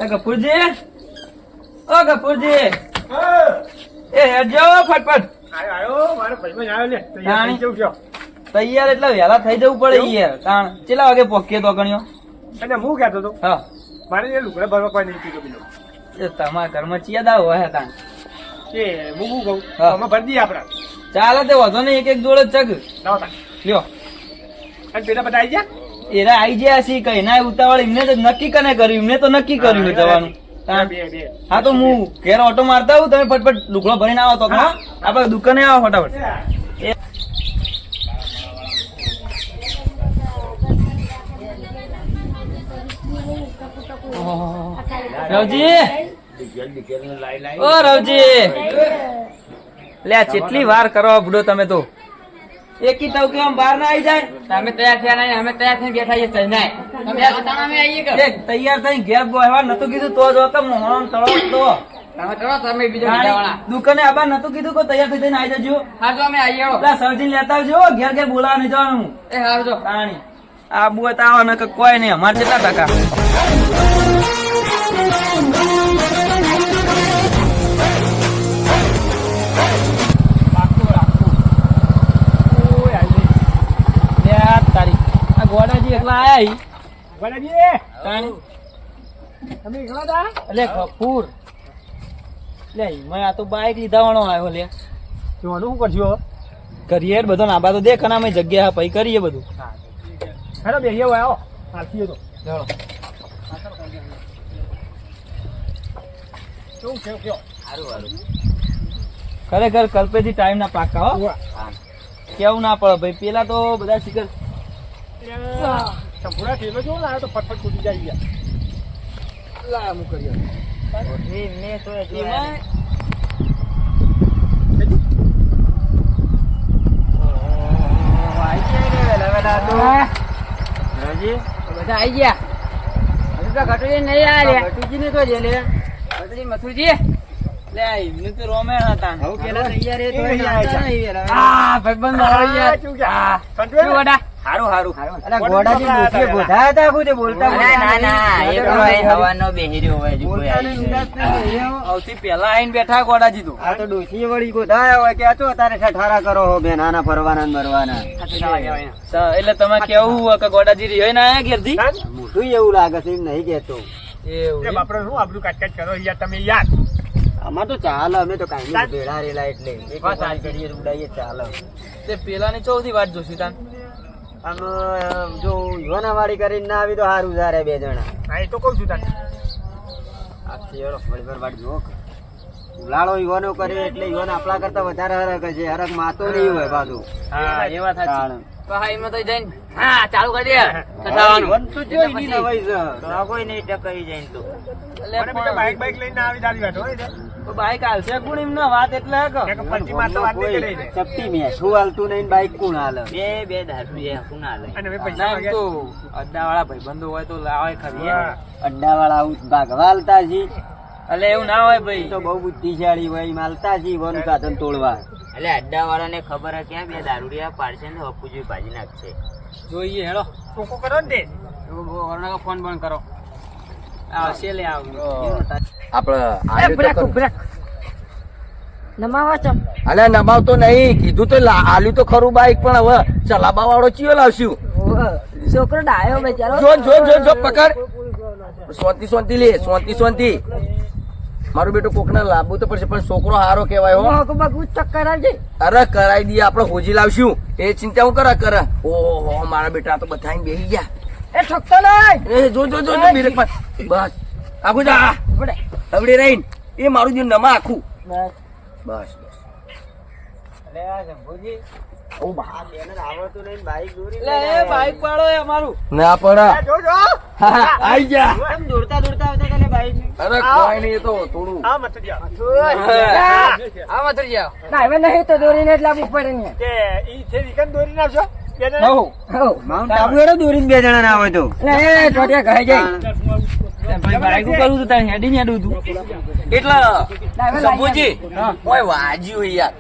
કપૂરજી, ઓ કપૂરજી, એ હેડજો ફટફટ. આયો મારો ભાઈબંધ આવ્યો લે. તૈયાર થઈ જવું છો? તૈયાર એટલે વહેલા થઈ જવું પડે યાર. કારણ કેટલા વાગે પોકીએ તો ગણ્યો? અને હું કહેતો હતો હા, મારે એ લુગડા ભરવા કોઈ નહીં પીધો બીજો. એ તમારા ઘરમાં ચિયાદા હોય તાણ. કે હું કહું હા. આમાં ભરી દઈએ આપડા. ચાલે તે વાંધો નહીં, એક એક જોડે જ ચગ લાવો તા. લ્યો. અને પેલા બધા આવી ગયા? એરા આઈ ગયા છે કઈ ના ઉતાવળ. એમને તો નક્કી કને કર્યું? એમને તો નક્કી કર્યું જવાનું. તાણ. બે. હા તો હું ઘેર ઓટો મારતા આવું, તમે ફટફટ લુગડો ભરીને આવો તો હા આપડે દુકાને આવો ફટાફટ. રવજી, ઓ રવજી, લે કેટલી વાર કરો બુડો તમે તો. એકી તવ કે આમ બહાર ના આવી જાય. તમે તૈયાર થયા નહીં, અમે તૈયાર થઈને બેઠા છીએ ચઈને. તમે હતા અમે આવીએ કે એ તૈયાર થઈ ઘેર બોહવા નતું કીધું તો જો તો મોહણ તળો તો તમે ચલો તમે બીજો બીજાવાળા. દુકાને આબા નતું કીધું કે તૈયાર થઈ જઈને આવી જજો. હા જો અમે આવીએ હળો. પેલા સરજી લેતા આવજો, ઘેર ઘેર બોલાવા નહીં જવાનું. એ હારું જો. પાણી આબુ હોય તો આવો ને કે કોઈ નહીં. અમારે કેટલા ટકા? તારી આ ગોડાજી એકલા આયા વડાજી, તાણી તમે એકલા હતા? એટલે કપૂર લે મેં આ તો બાઈક લીધા વાળો આવ્યો લે. જોવાનું શું કરજો? કરીએ બધો નાબા તો દેખ અને અમે જગ્યા પછી કરીએ બધું. હેલો બે આવો હાલતીએ તો ચાલો. શું કયો? ખરેખર કલ્પેથી ટાઈમ ના પાકા હો. કેવું ના પડે ભાઈ. પેલા તો બધા શિખર સંપૂર્ણ ટેલો જો લાવ્યો તો ફટફટ કૂદી જાય ગયા. લાયા હું કરી બધા આવી ગયા. હજુ તો ઘટુજી નહીં આવ્યા. ઘટુજી ને તો જેલે ઘટુજી મથુરજી લે એમને તો રોમેણ હતા. આ ભાઈબંધ આવી ગયા. શું વડા? હારું હારું. ગોડાજી ડોસીએ ગોધા હતા ખુદે બોલતા. ના, ના, એ તો ભાઈ હવાનો બેહર્યો હોય હજુ કોઈ આવી નહીં. સૌથી પેલા આઈને બેઠા ગોડાજી તો. આ તો ડોસીએ વળી ગોધા હોય કે આ તો તારે ઠઠારા કરો હો બે નાના ફરવાના ને મરવાના. એટલે તમે કેવું હોય કે ગોડાજી રહ્યો ને આયા ઘેરથી? મોટું એવું લાગે છે એમ નહીં કેતો. એવું આપડે શું આપણું કાટ કરો યાર તમે યાર. આમાં તો ચાલે અમે તો કાંઈ નહીં ભેળા રેલા એટલે એક વાત કરીએ ઉડાઈએ ચાલે. તે પેલાની ચૌથી વાત જોશી તાન. આમ જો યુવાના વાળી કરીને ના આવી તો સારું જારે બે જણા. હા એ તો કઉ છું તને. આ શેરો ફળભર વાળી જોક ઉલાળો યુવાનો કરે એટલે યુવાન આપણા કરતા વધારે હરક છે. હરક માતો નહીં હોય પાછું. હા એ વાત સાચી. પહાઈમાં તો જઈને હા ચાલુ કરી દે યુવાન તો જો એની નવાઈ છે. તો કોઈ નહીં ટકાઈ જાય તો મને બેટા બાઈક લઈને આવી દાદી બેઠો હોય ને. તો બાઈક હાલશે કોણ એમને વાત એટલે હે કે? એક પંચી મારતા વાત નહીં કરી દે. ચપટી મેં શું હાલતું નહીં બાઈક કોણ હાલે? બે દારૂ કોણ હાલે? અને હવે ના, પૈસા એમ તો માંગ્યા. અડ્ડાવાળા ભાઈબંધો હોય તો લાવે ખરી. હા. અડ્ડા વાળા આવું ભાગવા હાલતા છે એટલે એવું ના હોય ભાઈ. તો બહુ બુદ્ધિશાળી હોય એમ હાલતા છે વન સાધન તોડવા. એટલે અડ્ડા વાળા ને ખબર ક્યાં બે દારૂડિયા પાડશે ને હપુજી ભાજી નાખશે. જોઈએ હેડો. ટોકો કરો ને તે. ફોન બંધ કરો. આવશે લે આવ. અલે નમાવતો નહીં કીધું તો આલ્યું તો ખરું બાઈક પણ હવે ચલાવવા વાળો ચિયો લાવશું. છોકરો ડાયો બેચારો. જો પકડ શાંતિ લે શાંતિ. મારું બેટું કોકને લાવવું તો પડશે પણ છોકરો હારો કેવાય હો. ચક્કર આવજે. અરે કરાઈ દઈએ આપણે હોજી લાવશું એ ચિંતા હું કરે. ઓહો મારા બેટા તો બધા બેસી ગયા. એ ઠકતો નહીં. એ જો બ્રેક માર. બસ આખું જા હવડે રહીને એ મારું જે નમા આખું બસ. ઓ બા આવડતું નહીં બાઈક દોરી એટલે એ બાઈક વાળો એ અમારું. ના પડા જોજો. આઈ જા. દોડતા આવતા તને બાઈક. અરે કોઈ નહીં તો થોડું હા મત જા. આ મત જાવ. ના હવે નહીં તો દોરીને એટલે આપવું પડે ને. કે ઈ છે વિકન દોરી નાખજો. બે જણા. હો માઉન્ટ આબુ એરો દોરીને બે જણા ના આવે તો. એ ટોટિયા ઘરે જાય. ભાઈ બાઈક કરું તું તારે હેડી ને હેડું તું. એટલે શંભુજી ઓય વાજ્યું યાર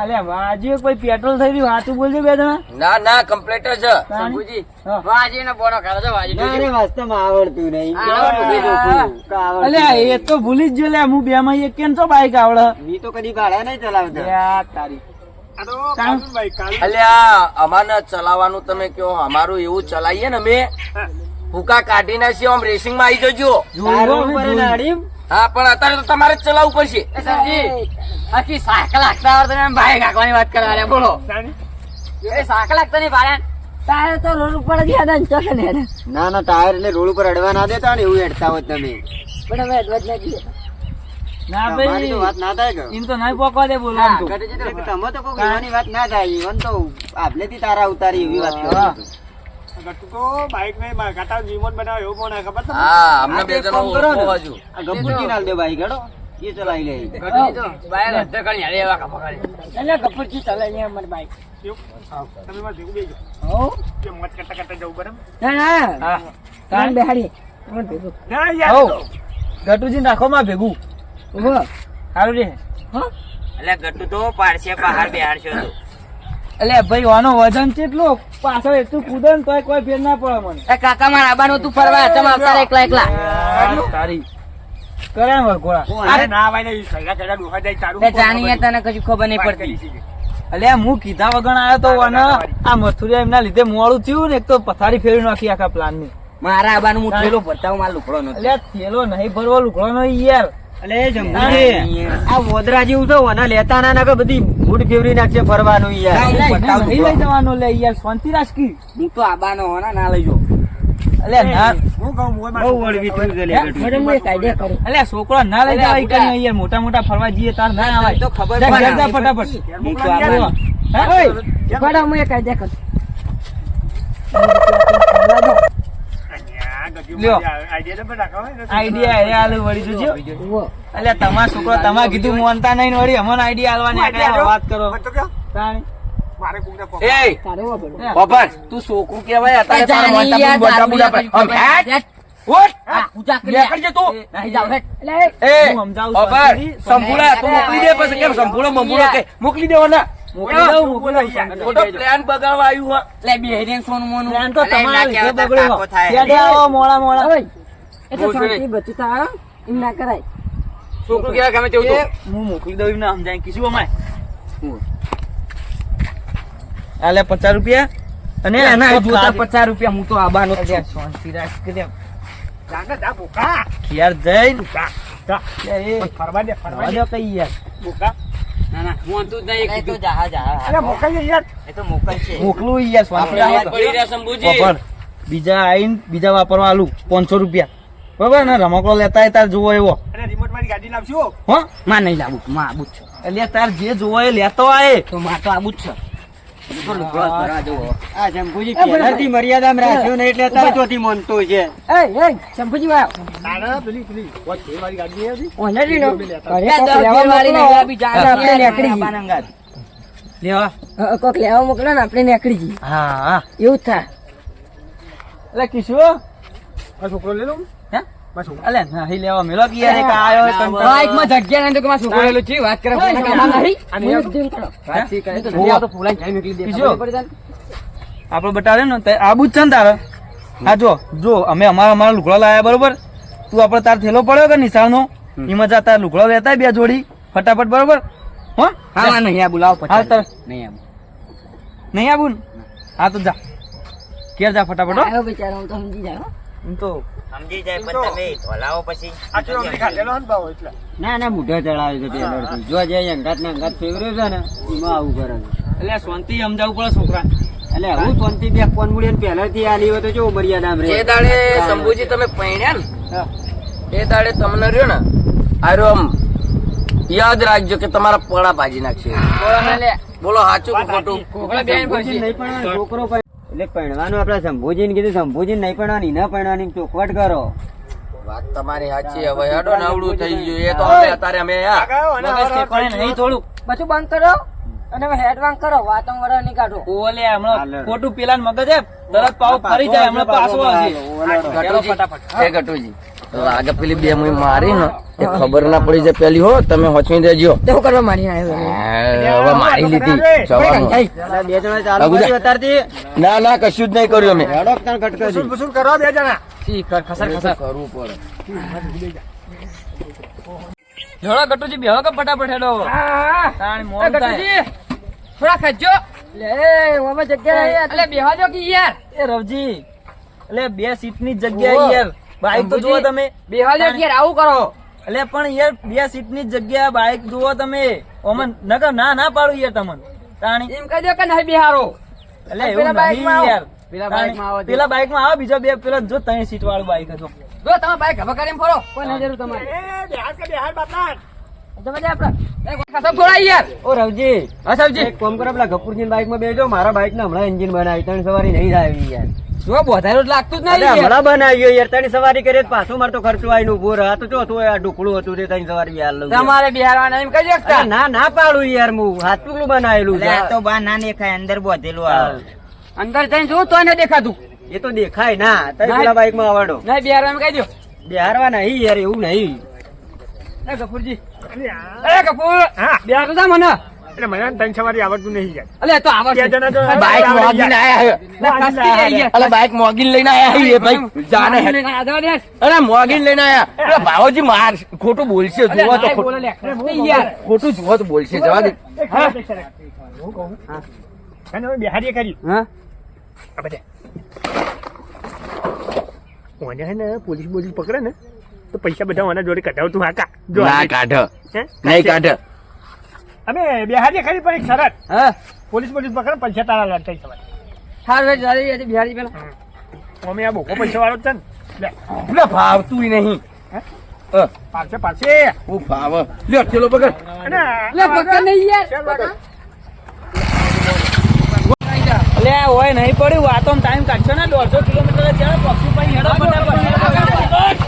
અલ્યા વાજી કોઈ પેટ્રોલ થઈ રહ્યું હાથું બોલજો બે જણા ના ના કમ્પ્લીટ જ છે. શંભુજી ના, અરે વાસ્તવમાં આવડતું નહીં. આવડતું નહીં. આવડતું અલ્યા નહીં. એ તો ભૂલી જ ગયો લ્યા હું બે માં એક કેમ છો બાઈક આવડે મી તો કદી ભાડા નહીં ચલાવતા. યાર તારી આ તો કાળુભાઈ, કાળુ. અલ્યા અમારને ચલાવવાનું તમે કયો અમારું એવું ચલાવીએ ને અમે ભૂકા કાઢી નાખીએ આમ રેસિંગ માં આવી જજો. તારું ઉપર એને અડીમ. હા પણ અત્યારે તો તમારે જ ચલાવવું પડશે. આખી સાયકલ હાંકતા આવડે ને ભાઈ હાંકવાની વાત કરે બોલો. તાણી. એ સાયકલ હાંકતા નહીં ભાડે ટાયર તો રોડ ઉપર જ યાદ ચોકે ને. ના ના ટાયર એટલે રોડ ઉપર અડવા ના દેતા ને એવું હેડતા હોત તમે. પણ અમે અડવા જ ના દઈએ. ના તમારી ભાઈ તો વાત ના થાય કે એમ તો નહીં પોકવા દે બોલવાનું તો. તમે તો કોઈ એવાની વાત ના થાય ઈવન તો આપલેથી તારા ઉતારી એવી વાત કરો છો. ગટ્ટુ તો બાઈક નહીં કાટા જીવન બનાવે એવું કોને ખબર તમને? હા અમને બે આ જણા કામ કરો ને. ઓળખવા જો. આ ગબ્બુજી નાલ દે બાઈક હેડો એ ચલાવી લે. એવું? હા. તમે મારે ભેગું બેસજો. કે મોજ કરતા કરતા જવું બરાબર? હા તાણ ના હઉ. યાર. ગટુજી નાખો માં ભેગું સારું રે એટલે ગટ્ટુ તો પાડશે બહાર બેહાડશો તો. અલ્યા ભાઈ આનો વજન કેટલું પાછળ એટલું કૂદે ને તોય કોઈ ફેર ના પડે મને કાકા મારા આબાનું તું ફરવા ચમ આવતા એકલા એકલા. તારી કરે વરઘોડા અરે ના ભાઈ ને સૈરા કડા ડોહા જાય તારું. તને કશું ખબર નહીં પડતી. અલ્યા હું કીધા વગર આવ્યો તો અને આ મથુરિયા એમના લીધે મોડું થયું ને એક તો પથારી ફેરવી નાખી આખા પ્લાન ની મારા આબાનું હું થેલો ભરતા હું મારા લુકડો નો. અલ્યા થેલો નહીં ભરવો લુકડો નો યાર અલે જંબુજી આ વોદરા જેવું છે ઓના લેતા ના કે બધી મૂડ ફેવરી નાખશે ફરવાનું યાર. નહીં લઈ જવાનો લે યાર શાંતિ રાખી હું તો આબાનો હોના ના લઈ જો. અલ્યા ના હું કહું હું બહુ વળવી થયું છે લે ગટ્ટુ. અલ્યા છોકરો ના લઈ જવાય કરીને યાર મોટા મોટા ફરવા જઈએ તાર ના આવાય તો ખબર જા, પણ જા, જા, આવે. ફટાફટ હું તો આબાનો. હા? લ્યો. આઈડિયા એ આલુ વળી જોજો અલ્યા તમારા છોકરો તમારે કીધું મોનતા નહીં ને વળી અમને આઈડિયા આલવાની આટલા વાત કરો તાણી. મારે કોકને પકડ. એ પપ્પા તું છોકરું કેવાય અત્યારે તારા મોટા મોટા બુડા પર આમ હેટ ઉઠ નીકળજે તું એ હું સમજાવું પપ્પા છું. સંભુળા તું મોકલી દે પછી કેમ સંભુળો મંભુળો કે મોકલી દેવાના મોકલી દઉં, મોકલી દઉં. મોટો પ્લાન બગાડવા આવ્યું હા પ્લાન તો તમારા લીધે બગડ્યો. યાદ આવો મોડા મોડા છોકરું કેવા ગમે તેવું તો હું મોકલી દઉં એમને સમજાય કીધું અમારે આલે 50 રૂપિયા અને એના જોતા 50 રૂપિયા હું તો આબાનો જ છું. શાંતિ રાખ કે દે. જા ને જા બોકા. ઘેર જઈને જા, જા. એ ફરવા દે ફરવા રવા દે દો કઈ યાર બોકા. અરે મોકલજે યાર. મોકલું યાર શાંતિ આપણે રાખ. પડી રહ્યા સંભુજી બરાબર. બીજા આઈને બીજા વાપરવા આલું 500 રૂપિયા બરાબર ને રમકડો લેતા હોય તાર જોવો એવો અને રિમોટ વાળી ગાડી લાવશું. હો માં નહીં લાવું માં આબુ જ છે. એટલે તાર જે જોવો એ લેતો આય તો માં તો આબુ જ છે. તો લુગડો જ ભરવા જવો. આ શંભુજી પહેલાથી મર્યાદામાં રાખ્યો ને એટલે અત્યારે ચોથી માનતો છે. તારા પેલી વોચ વાળી ગાડી નહીં હતી? લેવા કોક લેવા મોકલો ને આપણે નીકળી જઈએ હા હા એવું જ થાય. એટલે કિશો મારો છોકરો લઈ લઉં? હે મારો છોકરો. અલે નહીં લેવા મેલો કે યાર એક આયો હોય કંટાળો. બાઈકમાં જગ્યા નહીં તો કે માં છોકરો લેલો છે વાત કરે ઓય, આને હું યાર. એક દિન કરો. વાતચીત કરે તો હોવા. તો ફૂલાઈ જાય નીકળી દે બીજો. ખબર પડી જાય ને? આપડે બતાવે ને તે આબુ જ છે ને તારે હા જો અમે અમારા લુગડો લાયા બરોબર તું આપડે તાર થેલો પડ્યો કે નિશાળનો એમાં જા તાર લુગડો લેતા આય બે જોડી ફટાફટ બરોબર હો હા માં નહીં આ બોલાવો હા તાર પછી નહીં આવું નહીં આવું ને હા તો જા ઘેર જા ફટાફટ હો આવ્યો બિચારો, હું તો સમજી જાય હો. એમ તો સમજી જાય પણ તમે ધોલાવો પછી આટલો અમને ખાધેલો ને ભાવ એટલે. ના ના બુઢા ચડાવે છે પહેલેથી. જો જે અંગાત ને અંગાત ફેવર્યો છે ને એમાં આવું કરે છે. એટલે શાંતિ સમજાવવું પડે છોકરા એટલે હું શાંતિ બે ફોન મૂડી પહેલાથી આલી હોય તો જો મર્યાદામાં એ રહે. દાડે શંભુજી તમે પૈણ્યા ને એ દાડે તમને રહ્યો ને આરો આમ યાદ રાખજો કે તમારા પડા ભાજી નાખશે બોલો સાચું કે ખોટું શંભુજી નહીં પણ છોકરો પણ એટલે પૈણવાનું આપણે શંભુજીને કીધું શંભુજીને નહીં પૈણવાની ન પૈણવાની ચોખવટ કરો. વાત તમારી સાચી હવે હેડો ને અવળું થઈ ગયું એ તો અમે અત્યારે અમે આ આગાયો અને મગજ ઠેકાણે નહીં થોડું બધું બંધ કરો અને હેડ વાંગ કરો, વાતો વરા નહીં કાઢો. ઓલે હમણાં ખોટું પેલા મગજ હે તરત પાવ ફરી જાય હમણાં પાછો આવશે ચાલો ફટાફટ એ ગટુજી લાગે પેલી બે મુઈ મારી ને એ ખબર ના પડી જાય પેલી હો તમે હોચવી દેજો શું કરવા મારી આવ્યો હવે મારી લીધી જવાનું. બે જણા ચાલુ કર્યું અત્યારથી. ના ના કશું જ નહીં કર્યું અમે હેડો તાણ કટકાજી. વસૂલ કરો બે જણા કરવું પડે. જોડો ગટુજી બેહો કે ફટાફટ હેડો તાણ મોડ થાય. થોડા ખર્ચો લે ઓમાં જગ્યા નહીં એટલે બેહવા દો કે યાર એ રવજી એટલે 2 સીટની જ જગ્યા યાર બાઈક તો જુઓ તમે બેહવા દો કે યાર આવું કરો એટલે પણ યાર 2 સીટની જ જગ્યા બાઈક જુઓ તમે ઓમન નકર ના પાડું યાર તમને તાણી એમ કહી દો કે નહીં બિહારો એટલે એવું પેલા બાઈકમાં નહીં આવો. યાર પેલા બાઈકમાં આવો. પેલા બાઈકમાં આવો બીજો બે પેલા જો 3 સીટ વાળું બાઈક હતો જો તમે બાઈક હવા કરીને ફરો કોઈ ના જરૂર તમારે બિહાર કે બિહાર બાપા તમે જા આપડા કસમ થોડા યાર ઓ રવજી હા સાહેબજી એક કામ કરો, પેલા ગફુરજી બાઈક માં બેજો, મારા બાઈક ને હમણાં એન્જિન બનાવી, ત્રણ સવારી નહીં થાય એવી યાર. જો બોધારો જ લાગતું જ અરે નહીં યાર. હમણાં બનાવ્યો યાર, ત્રણ સવારી કરીએ તો પાછું મારે તો ખર્ચો આવીને ઉભો રહે. આ તો ચોથું આ ઢુકડું હતું તે ત્રણ સવારી બિહાર લઉં યાર. તમારે બિહારવાના એમ કહી શકતા અરે ના પાડું યાર, હું હાથ ટુકડું બનાવેલું છે. બહાર ના દેખાય અંદર બોધેલું આવે અંદર જઈને જો તો ને દેખાતું એ તો દેખાય ના, તઈ ના. પેલા બાઈક માં આવડો નહીં બિહારવા એમ કહી દો બિહારવા નહીં યાર, એવું નહીં. એ ગફુરજી એ ગફુર હા. બિહાર તો જા મને એટલે મને ત્રણ સવારી આવડતું નહીં યાર અલે તો આવડશે. બે જણા તો બાઈક મોગીને આયા ના, ફસતી રહી યાર. અલે બાઈક મોગીને લઈને આયા છીએ ભાઈ જાને હેડ. આ જવા દે. અરે મોગીને લઈને આયા અરે ભાવજી માર ખોટું બોલશે અલે જુઓ તો નાય બોલે લે. ફસતી યાર. ખોટું જુઓ તો બોલશે જવા દે. હું કહું અને હવે બિહારીએ કરી હા આ બધે ઓને હે ને પોલીસ પકડે ને તો પૈસા બધા ઓના જોડે કઢાવતું હાકા જો ના કાઢ હે? નહીં કાઢ અમે બિહારીએ કરી પણ એક શરત હા પોલીસ પકડે પૈસા તારા લડતા સવારે હાર વે જારી હતી બિહારી પેલા અમે આ બોકો પૈસા વાળો જ છે ને લે એટલે ભાવતું નહીં પાછે હું ભાવ લ્યો ચલો પકડ અને લે પકડ નહીં યાર એટલે હોય નહીં પડ્યું વાતો ટાઈમ કાઢશો ને 150 કિલોમીટર ચાલે પક્ષી પાઈ હેડો ફટાફટ.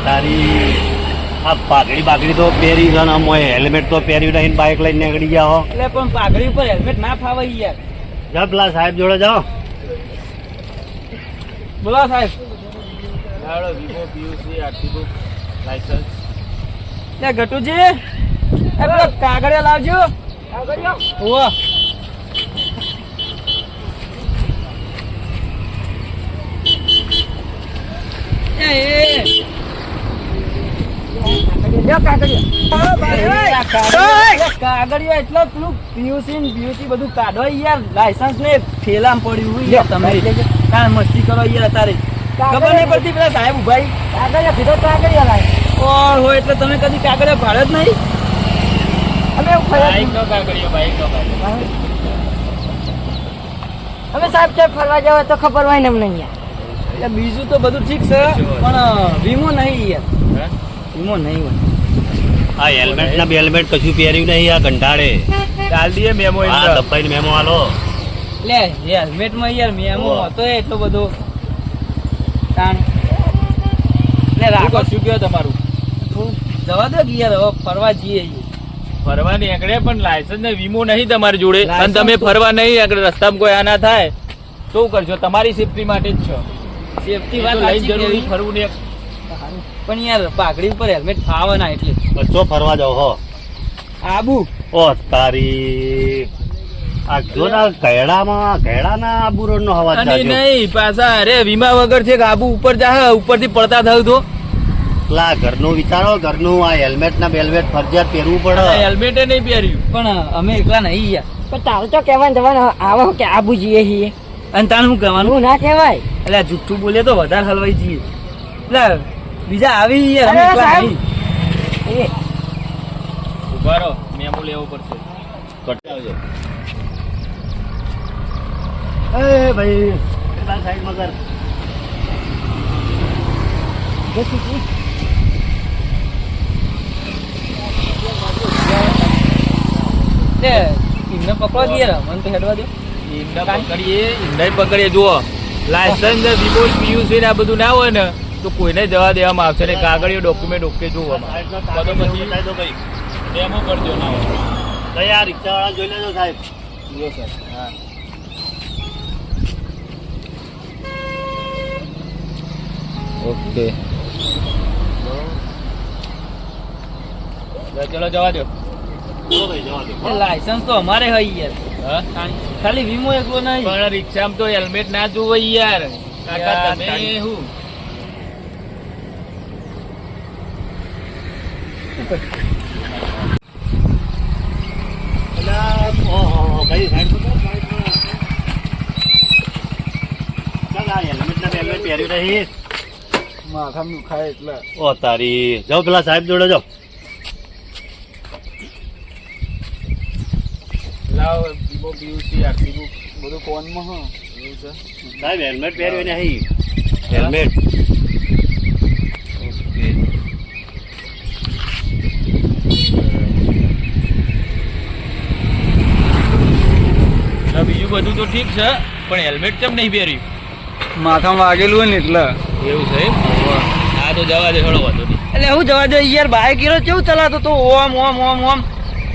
તારી આ પાઘડી બાગડી તો પહેરી છે ને આમ હેલ્મેટ તો પહેર્યું નહીં, બાઇક લઈને નીકળી ગયા હો. એટલે પણ પાઘડી ઉપર હેલ્મેટ ના ફાવે યાર. જા પેલા સાહેબ જોડે જાઓ. બોલો સાહેબ. લે ગટુજી એ પેલો કાગળિયા લાવજો. ઓવા કાગળિયા એટલો પેલું પીયુસી બધું કાઢો યાર, લાયસન્સ ને ફેલામ પડ્યું હોય યાર. તમે કાં મસ્તી કરો યાર અત્યારે ખબર નહીં પડતી. પેલા સાહેબ ઉભા કાગળિયા કીધો કાગળિયા લાય ઓહો, એટલે તમે કદી કાગળિયા ભાડે જ નહીં. હવે સાહેબ ક્યાં ફરવા જાવ તો ખબર હોય ને એમ નહીં યાર. એટલે બીજું તો બધું ઠીક છે પણ વીમો નહીં યાર, વીમો નહીં હોય. આ હેલ્મેટ ના બેલ્મેટ કશું પહેર્યું નહીં આ કંટાળે. ચાલ દઈએ મેમો આ દબાઈને મેમો આલો. એટલે હેલ્મેટ માં યાર મેમો હતો એટલો બધો તાણ. એટલે રાખો શું કહો તમારું? થોડું જવા દો કે યાર હવે ફરવા જઈએ. ફરવા નીકળે પણ લાયસન્સ ને વીમો નહીં તમારી જોડે અને લાયસન્સ તમે તો- ફરવા નહીં આગળ રસ્તામાં કોઈ આ ના થાય શું કરશો? તમારી સેફટી માટે જ છો. સેફટી એ વાત તો લઈને સાચી જરૂરી કેવી. ફરવું ને પણ યાર પાઘડી ઉપર હેલ્મેટ ફાવે ના એટલે બચ્ચો ફરવા જાઓ હો. આબુ ઓ તારી આ જો ના ઘેડાના આબુ રોડ નો અવાજ અને જાગ્યો. નહીં પાછા અરે વીમા વગર છે કે આબુ ઉપર જા ઉપરથી પડતા થાવ તો પેલા ઘરનું વિચારો, ઘરનું આ હેલ્મેટ ના બેલ્મેટ ફરજિયાત પહેરવું પડે. હેલ્મેટે નહીં પહેર્યું. પણ અમે એકલા નહીં યાર. પણ તારે તો કહેવાનું જવાનું આવો કે આબુ જઈએ છીએ અને તાણ શું કહેવાનું? હું ના કહેવાય. એટલે આ જુઠ્ઠું બોલે તો વધારે હલવાઈ જઈએ. એટલે બીજા આવી યાર અમે અરે એકલા સાહેબ. નહીં. એ ઉભા રહો, મેમો લેવો પડશે. કટાવજો. એ ભાઈ પેલા સાઈડમાં કર. એટલે એમને પકડવા દઈએ યાર, મને તો હેડવા દો. ઇન્ડા પકડીએ જુઓ લાયસન્સ ને વીમો પીયુસી ને આ બધું ના હોય ને તો કોઈને જવા દેવામાં આવશે ને કાગળિયો ડોક્યુમેન્ટ ઓકે જોવામાં બધો પછી બતાવી દો ભાઈ. મેમો કરજો ના હોય. ભાઈ આ રિક્ષાવાળા જોઈ લેજો સાહેબ. જુઓ સર હા ઓકે ચલો જવા દો. ચલો ભાઈ જવા દો. એ લાયસન્સ તો અમારે હોય યાર. હા ખાલી વીમો એકલો નહીં. પણ રિક્ષામાં તો હેલ્મેટ ના જોવે યાર. કાકા યાર, તમે તારી- શું પેલા ઓહો ભાઈ સાઈડમાં કર, સાઈડમાં. ચાલ આ હેલ્મેટ ના બેલ્મેટ પહેર્યું નહીં. માથામાં દુખાય એટલે ઓ તારી જાઓ પેલા સાહેબ જોડે જાઓ. લાવ વિવો પીયુસી આરસી બુક બધું ફોનમાં હા એવું છે. સાહેબ હેલ્મેટ પહેર્યું નહીં. હેલ્મેટ એટલે બીજું બધું તો ઠીક છે પણ હેલ્મેટ કેમ નહીં પહેર્યું? માથામાં વાગેલું હોય ને એટલે. એવું છે એમ? હા તો જવા દે થોડો વાંધો નહીં. એટલે હું જવા દે યાર, બાઈક હીરો કેવું ચલાતો તો ઓમ ઓમ ઓમ ઓમ.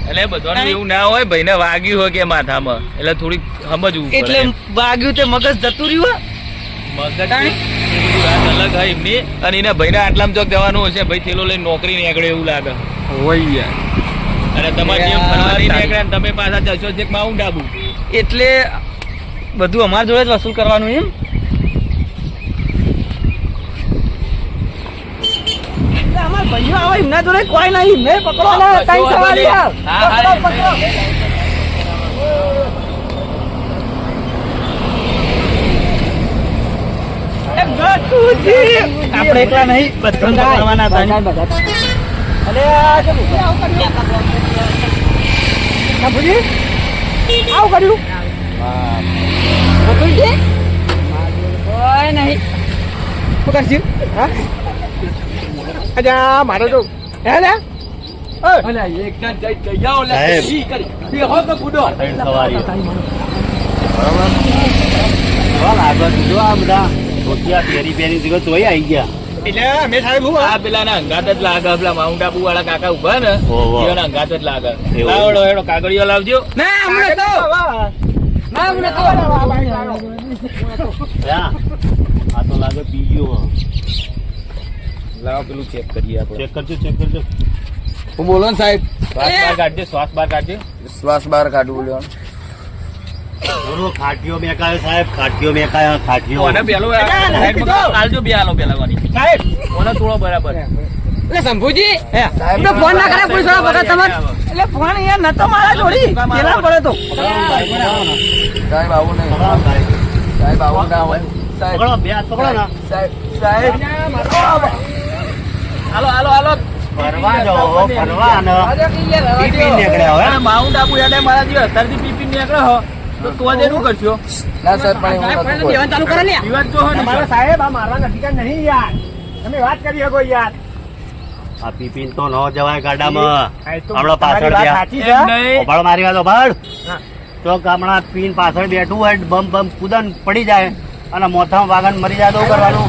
એટલે બધાનું એવું ના હોય ભાઈને વાગ્યું હોય કે માથામાં એટલે થોડીક સમજવું પડે એટલે એમ. વાગ્યું તે મગજ જતું રહ્યું. મગજ એ બધું વાત અલગ હોય એમની અને એના ભાઈને આટલામાં ચોક જવાનું હશે ભાઈ થેલો લઈને નોકરી નીકળે એવું લાગે હોય અને તમારે જેમ ફરવા નહીં નીકળ્યા ને તમે પાછા જશો છે માઉન્ટ આબુ. એટલે બધું અમારા જોડે જ વસૂલ કરવાનું એમ. એટલે અમારા ભાઈઓ આવે એમના જોડે કોઈ નહીં, મેં પકડો ને કશો કઈ વાંધો સવાલ નહીં. યાર. હા, હા, પકડો, પકડો. એ ગટુજી. આપણે એકલા નહીં, બધાને પકડવાના હતા. અલે આ શું બાપુજી આવું કર્યું? બાપુજી કોઈ નહીં. શું કરશું? હા? અજા મારો તો હે ને? અલા એક જ જઈ જાઓ લે સાહેબ. ઈ કરી. બે હો તો બુડો. ત્રણ સવારી. ચાલ આગળ જો આ બધા ધોતિયા પહેરી દીધો તોય આવી ગયા. એટલે અમે સાહેબ હું આ પેલા ના અંગાત જ લાગે પેલા માઉન્ટ આબુ વાળા કાકા ઉભા ને ઓહો. એના અંગાત જ લાગે. એવું. લાવડો હેડો કાગળિયો લાવજો. ના હમણાં તો ના હમણાં તો ક્યાં? આ તો લાગે પી ગયો. લાવો પેલું ચેક કરીએ આપણે. ચેક કરજો ચેક કરજો. હું બોલો ને સાહેબ શ્વાસ બહાર કાઢજે શ્વાસ બહાર કાઢજે. શ્વાસ બહાર કાઢવું લેવાનું. બોલો ખાટીઓ મેકાયો સાહેબ, ખાટીઓ મેકાયો, ખાટીઓ. ઓને પેલો આલજો બે આલો પેલા વાની સાહેબ ઓને થોડો બરાબર. એટલે શંભુજી તો ફોન ના કરે પોલીસ વાળા વખત તમારે. એટલે ફોન યાર નતો મારા જોડી પેલા પડે તો. સાહેબ આવું નહીં. પકડો સાહેબ. સાહેબ આવું ના હોય. પકડો બે હાથ પકડો ના. સાહેબ હાલો હાલો હાલો. ફરવા જાઓ ફરવા ને પીપી નીકળ્યા હવે. માઉન્ટ આબુ યાર મારા જે અત્યારથી પીપી નીકળે હો તો તું આજે શું કરશો? ના સર પણ એવું નતું કોઈ. વિવાદ તો હોય ને. આ પીપીન તો ન જવાય ગાડામાં હમણાં પાછળ ગયા એમ નહીં. ઓભાળ મારી વાત ઓભાળ તો હમણાં પીન પાછળ બેઠું હોય બમ બમ કુદન પડી જાય અને મોથામાં વાગન મરી જાય તો શું કરવાનું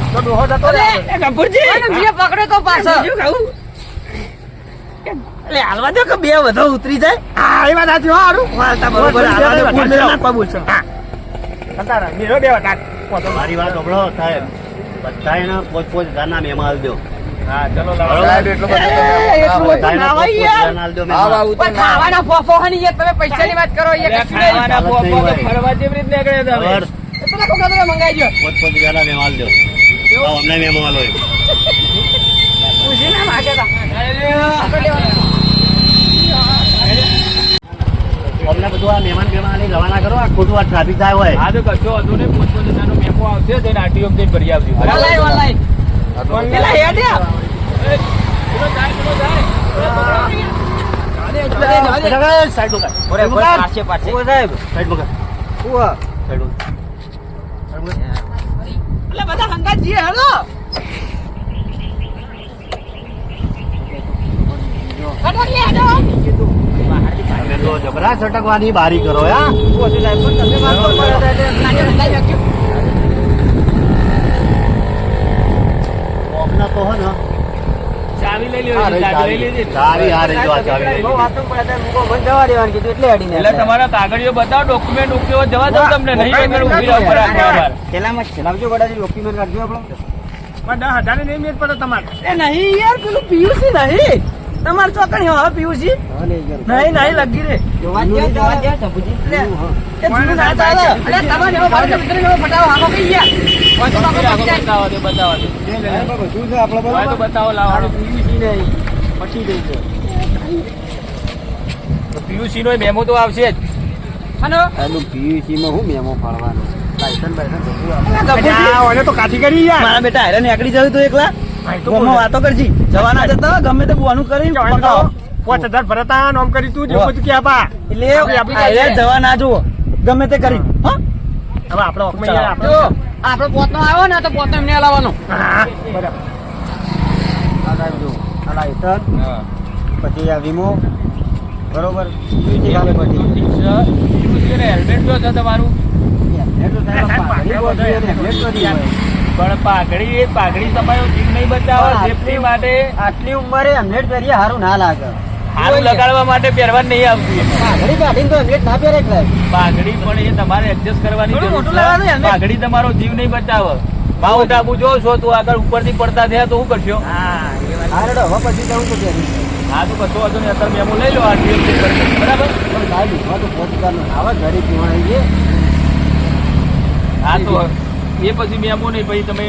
પકડે તો પાછો એટલે હાલવા દો કે બે વધુ ઉતરી જાય વાળતા બરોબર હાલવા દો, બોલ મેં નાખવા બોલશો. મારી વાત ઓભળો સાહેબ બધાને પોત હજારના મહેમાન આલી દો હા ચલો સાહેબ, એટલું બધું તમે એટલું બધું બધાને ના હોય પોત યાર. હજારના આલી દો આવ મહેમાન. આવું તો ના. ખાવાના ફોફો હની યાર, તમે પૈસાની વાત કરો યાર, કશું નહીં. ખાવાના હાલત નહીં પોપો તો હોય. ફરવા જેવી રીતે નીકળે તમે. ખબર? એ પેલા કોકા તમે મંગાઈ ગયો પોત હજારના મહેમાન આલી દો આવો, અમને મહેમાન આલો એ. પૂછીને માગે તા. અમને બધું આ મહેમાન આલી રવાના કરો આ ખોટું આ ટ્રાફિક થાય હોય હા તો કશો વાંધો નહીં. પોતપોતાનો મેમો આવશે તેને આરટીઓ જઈને ભરી આવજો. બરાબર? ઓનલાઈન ઓનલાઈન આ તો પેલા હેડ યાર. પેલો જાય, પેલો જાય. સાઈડ મુકા. ઓરે, કોઈ પાછે પાછે. ઓ સાહેબ, સાઈડ મુકા. ઉવા. સાઈડ મુકા. એટલે બધા હંગાત જીએ હેડો. હેડો લે, હેડો. તમે તો જબરા છટકવાની બારી કરો યા ઓછું સાહેબ, પણ તમે વાતો કરો તો એટલે નાખો, નાખી નાખજો. ઓમના તો હો ને ચાવી લઈ લ્યો, આ રહી ચાવી લઈ લેજે. ચાવી આ રહી જો આ ચાવી લઈ બહુ લીધી. વાતો પડે તો મૂકો બંધ જવા દેવાનું કીધું એટલે અડીને એટલે તમારા કાગળિયો બતાવો, ડોક્યુમેન્ટ ઓકે જવા દઉં તમને. નહીં આગળ ઊભી રહો બરાબર. પેલામાં ચલાવજો ગોડાજી, ડોક્યુમેન્ટ કાઢજો આપણો. એ નહીં યાર, પેલું પીયુસી નહીં. તમારે ચોકડી હવે પીયુસી નહીં નહીં લગી રે. જોવા દે, જોવા દે, સબુજી. એ જૂનું ના ચાલે. અરે તમારે એવો ભાવ મિત્ર એવો પટાવો હાલો કઈ ગયા. વાંચો બાપુ આગળ પતી જાય. બતાવો દે, બતાવો દે. બધું છે આપણે હવે તો બતાવો, લાવો. પછી જઈ છે. પીયુસી નો મેમો તો આવશે જ. હનો એનું PUC માં હું મેમો ફાળવાનો લાયસન્સ બાયસન્સ બધું મારા બેટા હેરાન નીકળી જવું તું એકલા ફોનમાં વાતો કરજી જવાના જતા હોય, ગમે તે બુવાનું કરીને પકાવો. એટલે હારે જવા ના જુઓ, ગમે તે કરી હો? જો આપણો પોતનો આવ્યો ને તો પોતનો એમને હલાવવાનો. આ સાહેબ જો, આ લાયસન્સ, પછી આ વીમો, બરોબર. PUC ખાલી પછી. પીયુસી ને હેલ્મેટ જો છે તમારું. હેલ્મેટ તો સાહેબ આ પાઘડી બહુ જોઈએ ને, હેલ્મેટ તો નહીં હોય. પણ પાઘડી તમારો જીવ નહીં બચાવો. સેફટી માટે આટલી ઉંમરે હેલ્મેટ પહેરીએ સારું ના લાગે. હારું લગાડવા માટે પહેરવા નહીં આવતું એ. પાઘડી કાઢીને તો હેલ્મેટ ના પહેરે એટલે. પાઘડી પણ એ તમારે એડજસ્ટ કરવાની થોડું જરૂર મોટું છે. લગાડો યાર. પાઘડી તમારો જીવ નહીં બચાવે. માઉન્ટ આબુ જો છો તું આગળ ઉપરથી પડતા થયા તો શું કરશો? હારડો હવે પછી જવું તો પહેરી. હા તો કશો વાંધો નહીં. અત્યારે મેમો લઈ લો આરટીઓ બરાબર. પણ સાહેબ એમાં તો પોતાનું આવા ઘરે પીવાય છે. હા તો એ પછી મેમો નહીં, પછી તમે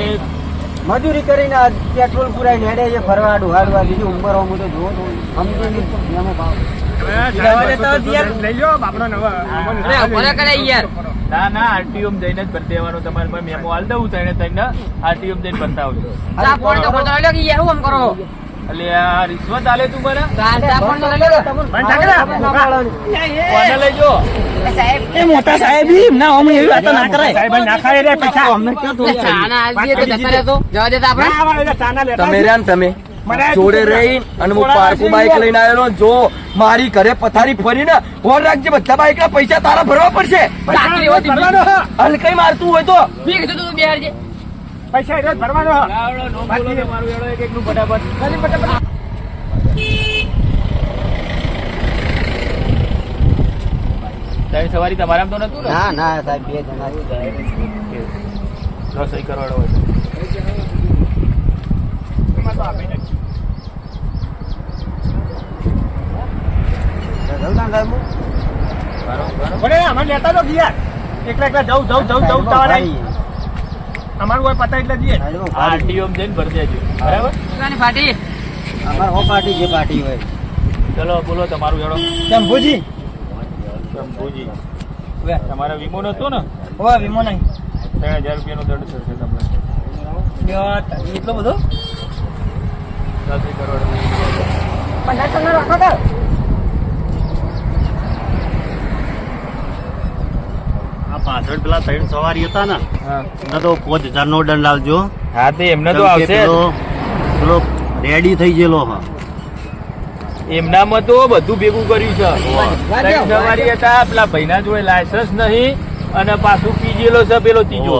મજૂરી કરીને આ પેટ્રોલ પુરાઈને હેડે છે ફરવા ડુહાડવા, બીજી ઉંમર હું તો જોવો તો સમજીને એનો ભાવ. જવા દેતા હોય યાર. અરે ભલે કરે યાર. ના આરટીઓ જઈને જ ભરી દેવાનો. તમારે પાસે મેમો આલ દઉં તઈને આરટીઓ જઈને ભરતા આવજો. ચા પાણી તો ખોટો લ્યો કે યાર હું આમ કરો. એટલે આ રિશ્વત આલે તું મને ચા પાણી તો લ્યો. કોને લઈ જો. એ મોટા સાહેબ ના અમે એવી વાતો ના કરાય. અમને ક્યાં થોડી ચા ના આલજીએ તો જતા રહેતો. જવા દેતા આપણે. તમે રહ્યા ને તમે જોડે રહી અને હું પાર્કું બાઈક લઈને આવેલો. જો મારી ઘરે પથારી ફરીને ઓર રાખજે, બધા બાઈક ના પૈસા તારા ભરવા પડશે. ચાકરી હોતી બી. હલકઈ મારતું હોય તો બી કીધું તું બિહારજે. લાવડો, નો બોલો તમારું એડો એક એકનું ફટાફટ. તારી સવારી તમારામાં તો નતું ને? ના ના સાહેબ બે જણા રસોઈ કરવાડો હોય તો. આરટીઓ જઈને ભરી દેજો. બરાબર. દુકાને ફાટી. અમાર હો પાર્ટી જે પાર્ટી હોય. ચલો બોલો તમારું એડો. શંભુજી શંભુજી, તમારા વીમો નતો ને? હો વીમો નહીં 3000 રૂપિયાનો દંડ થશે તમને. એટલો બધો રસોઈ કરવાડો. 1500 રાખો તો. પાછળ પેલા 3 સવારી હતા ને હા એમને તો 5000 નો દંડ આવજો. હા તે એમને તો કેમ કે આવશે જ. પેલો રેડી થઈ ગયેલો હા. એમનામાં તો બધું ભેગું કર્યું છે. ત્રણ સવારી હતા પેલા ભાઈના જોડે લાયસન્સ નહીં અને પાછું પીજેલો છે પેલો ત્રીજો.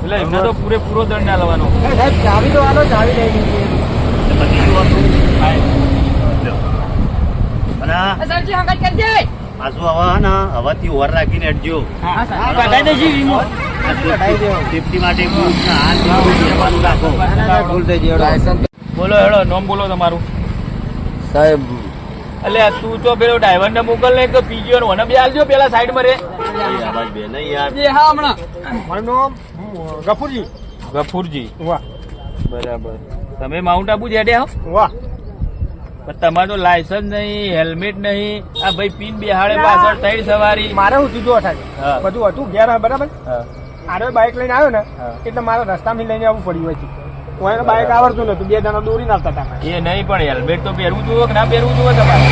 એટલે એમને તો પૂરેપૂરો દંડ આલવાનો. ચાવી તો આલો, ચાવી લઈ લીધી. પછી શું હતું? લ્યો. અને પાછું હવે હે ને હવેથી ઓર રાખીને હેડજો. કઢાઈ દેજી વીમો. સેફટી માટે બૂટ ને હાથ ને બધું લેવાનું રાખો. ભૂલ થઈ ગઈ. લાયસન્સ બોલો હેડો નામ બોલો તમારું. સાહેબ એટલે તું તો પેલો ડ્રાઈવર ને મોકલ ને કે પીજીઓ ને બે આવજો પેલા સાઈડ માં રે. એ આવાજ બે નહીં યાર. ગફુરજી બરાબર. તમે માઉન્ટ આબુ જેડ્યા હો? પણ તમારે તો લાયસન્સ નહીં, હેલ્મેટ નહીં, આ ભાઈ પીન બેહાડે પાછળ 3 સવારી. મારે હું સીધો હા. બધું હતું ઘેર બરાબર. હા. આરે બાઇક લઈને આવ્યો ને હા. એટલે મારે રસ્તામાં લઈને આવવું પડ્યું હોય છે. હું એને બાઇક આવડતું નતું, 2 જણા દોરીને આવતા હતા. એ નહીં પણ હેલ્મેટ તો પહેરવું જોઈએ કે ના પહેરવું જોઈએ તમારે?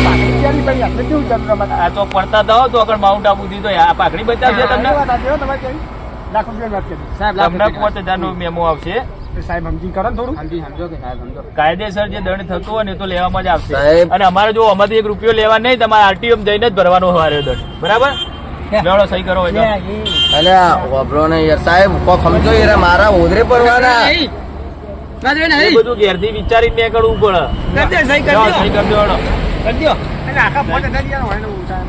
પાકડી ભાઈ આપણે કેવું ચાલુ રમત? આ તો પડતા તો તો આગળ માઉન્ટ આબુ દીધો આ પાઘડી બચાવશે તમને. આ વાત આ તમારે કેવી? લાખ રૂપિયા વાત કરી. તમને 5000 નો મેમો આવશે. સાહેબ સમજી કરો ને થોડું. કાયદેસર જે દંડ થતો હોય ને એ તો લેવામાં જ આવશે. સાહેબ. અને અમારે જો અમારે 1 રૂપિયો લેવા નહીં, તમારે આરટીઓ જઈને જ ભરવાનો હોય દંડ. બરાબર? લેવડો સહી કરો હોય તો. અલ્યા વાપરો ને યાર સાહેબ કોક સમજો યાર મારા ઓદરે પડવાના. એ બધું ઘેરથી વિચારીને નીકળવું પડે. સહી કરી જાઓ, દો. સહી કરી દો હેડો. કરી દો. એટલે આખા 5000 હોય ને ઉઠાય.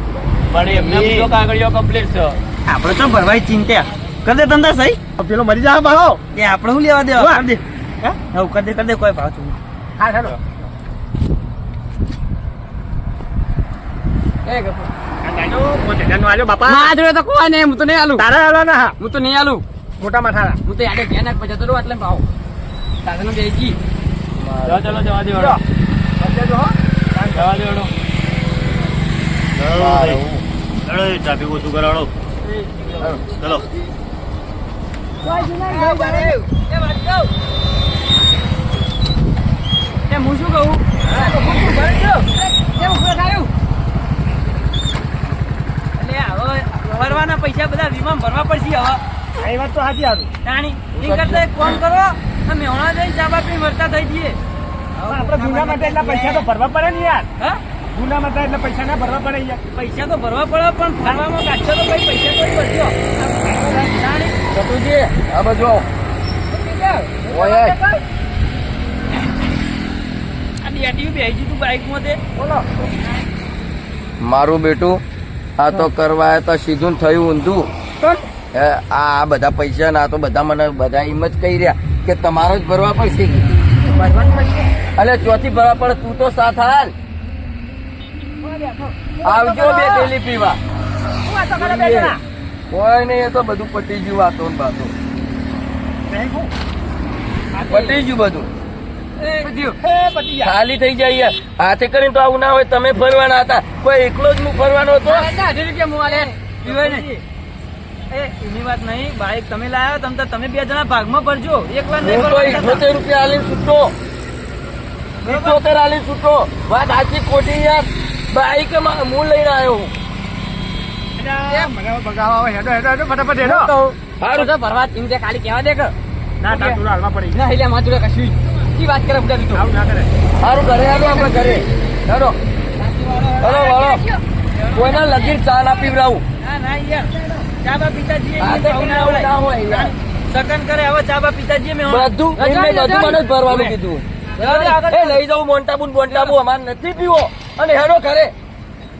પણ એમને બીજો કાગળિયો કમ્પ્લીટ છે. આપણે તો ભરવાય ચિંતા. કરી દે ધંધા સહી. પેલો મરી જાય ભાવ. એ આપણે શું લેવા દેવા? કરી દે. હવે કરી દે કોઈ ભાવ છું. હા ચાલો. આ ગાડો 5000 નો આલ્યો બાપા. તો કોઈ નહીં, હું તો નહીં આલું. તારા આલો ના હા. હું તો નહીં આલું. મોટા માથાના. હું તો યાડે ઘેર નાખ પછી જતો રહું એટલે ભાવ. સાધનો બેજી. જાઓ, ચલો જવા દો હેડો. સમજ્યા છો, હો? જવા દો હેડો. ચલો એ ટ્રાફિક ઓછું કરાવડો. ચલો. હું શું કહું? ભરવાના પૈસા બધા વીમા ભરવા પડશે હવે. આ વાત તો સાચી હારું. તાણી એ કરતા એક કામ કરો, અમે હમણાં જઈને ચા બાપી મરતા થઈ જઈએ. આપણે ગુના માટે એટલા પૈસા તો ભરવા પડે ને યાર. હા? ગુના માટે એટલા પૈસા ના ભરવા પડે યાર. પૈસા તો ભરવા પડે પણ ફરવામાં કાઢશો તો ભાઈ પૈસા તો વધ્યો. તાણી સતુજી આ બાજુ આવો. ઓય આ ડેટીયું બેસી તું બાઈકમાં તે. બોલો. મારું બેટું આ તો કરવા તો સીધું ને થયું ઊંધું. હે, આ બધા પૈસા ના તો બધા મને બધા એમ જ કહી રહ્યા કે તમારો જ ભરવા પડશે. અલે ચોથી ભરવા પડે તું તો સાથ હાલ. આવજો બે ડેલી પીવા. કોઈ નહીં એ તો બધું પટી ગયું વાતો ને બાતો. પટી ગયું બધું. ખાલી થઈ જાય હાથે કરીને તો આવું ના હોય. તમે ફરવાના હતા, કોઈ એકલો જ હું ફરવાનો હતો. એની વાત નહીં, બાઈક તમે લાયા તમે 2 જણા ભાગમાં ભરજો, એકલા નહીં હું તો ભરવા દેતા. 78 રૂપિયા આલીને છૂટો. 78 આલીને છૂટો. વાત સાચી ખોટી યાર. બાઈક હું લઈને આવ્યો હું. મને બગાવા આવે. હેડો હેડો હેડો ફટાફટ હેડો. સારું તો ભરવા ચિંતા ખાલી કહેવા દે કે ના ના તું હાલવા પડી. ના એટલે માથું કશું ઈ વાત કરે બધા બીજું. આવું ના કરે. સારું ઘરે હેડો આપણે ઘરે હેડો. હેડો વાળો કોઈના લગીર ચા ના પીવડાવું. ના ના યાર, ચા બા પીતા જઈએ. હાથે કરીને આવું ના હોય યાર. સકન કરે હવે ચા બા પીતા જઈએ. મેં બધું એમને બધું મને જ ભરવાનું કીધું. એ લઈ જાઉં મોન્ટાબુ ને બોન્ટાબુ અમારે નથી પીવો. અને હેડો ઘરે.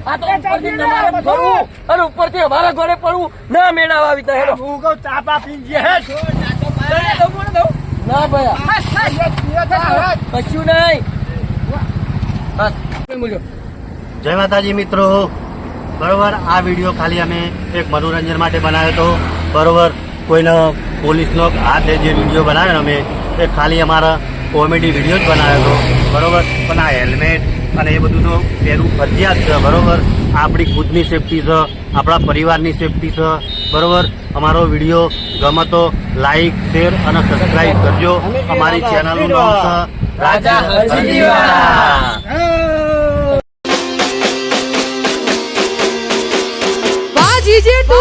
આ તો ઉપરથી તમારે ફરવું અને ઉપરથી અમારા ઘરે પડવું ના મેળાવા આવી તા હેડો. હું કહું ચા પા પી ગયા. ના ભયા કશું નહીં. જય માતાજી મિત્રો. બરોબર, આ વિડીયો ખાલી અમે એક મનોરંજન માટે બનાવ્યો હતો. બરોબર, કોઈને પોલીસનો હાથે જે વિડીયો બનાવ્યો અમે એ ખાલી અમારા કોમેડી વિડીયો જ બનાવ્યો હતો. બરોબર, પણ આ હેલ્મેટ અને એ બધું તો પહેરવું ફરજિયાત છે. બરોબર, આપણી ખુદની સેફટી છે, આપણા પરિવારની સેફટી છે. બરોબર, અમારો વિડીયો ગમે તો લાઈક શેર અને સબસ્ક્રાઈબ કરજો. અમારી ચેનલનું નામ છે રાજા હરજીવાલા. बाजी जे टू